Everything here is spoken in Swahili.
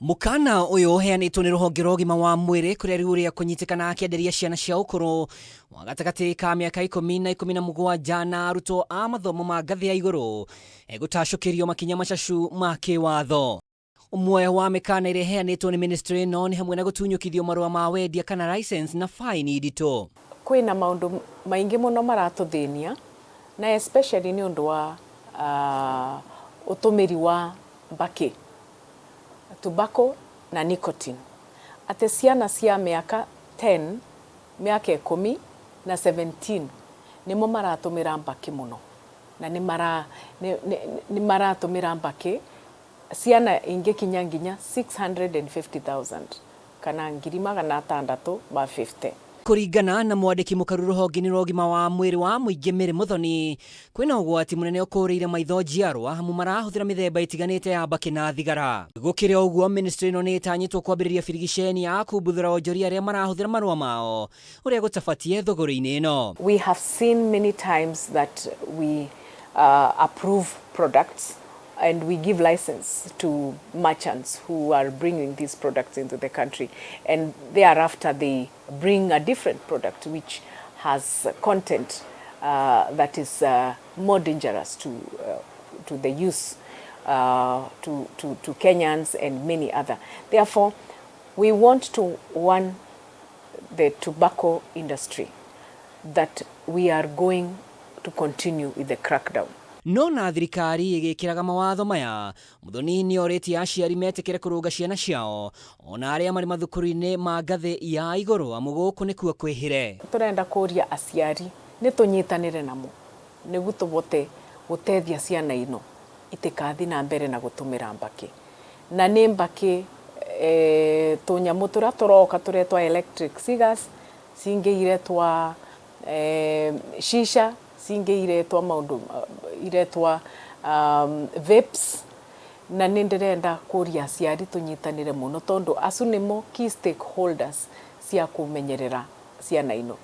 Mukana uyu uheanitwo ni ruhonge rwa ũgima wa mwĩrĩ kuria riuria kunyitikana akienderia ciana cia ukuru wa gatagati ka miaka 10 na 17 na arutwo a mathomo ma ngathi ya iguru gutacukirio makinya macacu ma kiwatho. Umwe wa mikana ire heanitwo ni ministry no ni hamwe na gutunyukithio marua ma wendia kana license na fine ndito. Kwina maundu maingi muno maratuthinia na especially ni undu wa utumiri wa mbaki, tobacco na nicotine. Ate ciana cia miaka 10, miaka 10 na 17 nimo maratumira mbaki muno na ni maratumira mbaki ciana ingikinya nginya 650,000 kana ngiri magana atandatu ma 50. Kuringana na mwandiki mukaru ruhonge rwa ũgima wa mwĩrĩ wa mũingĩ Mary Muthoni, kwina ũgwati munene ũkũrĩire maitho njiarwa hamu marahuthira mithemba itiganite ya mbaki na thigara. Gukire ũguo ministry no nĩ ĩtanyĩtwo kwambĩrĩria birigiceni ya kumbuthĩra onjoria arĩa marahuthira marũa mao ũrĩa gũtabatie thũgũrĩ-inĩ ĩno. We have seen many times that we approve products and we give license to merchants who are bringing these products into the country, and thereafter they bring a different product which has content that is more dangerous to the use to Kenyans and many other. Therefore, we want to warn the tobacco industry that we are going to continue with the crackdown. No na thirikari igikiraga mawatho maya, Muthoni ni oreti aciari metekere kurunga ciana ciao ona aria mari mathukuru-ini ma ngathi ya iguru amuguku ni kuo kwihire. Turenda kuria aciari ni tunyitanire namo nigu tubote gutethia ciana ino itikathi na mbere na gutumira mbaki na ni mbaki tunyamu turia turoka turetwa electric cigars, cingeire twa shisha, cingeire twa maundu iretwa vapes, na nindirenda kuria aciari tunyitanire muno tondu acu nimo key stakeholders cia kumenyerera ciana ino.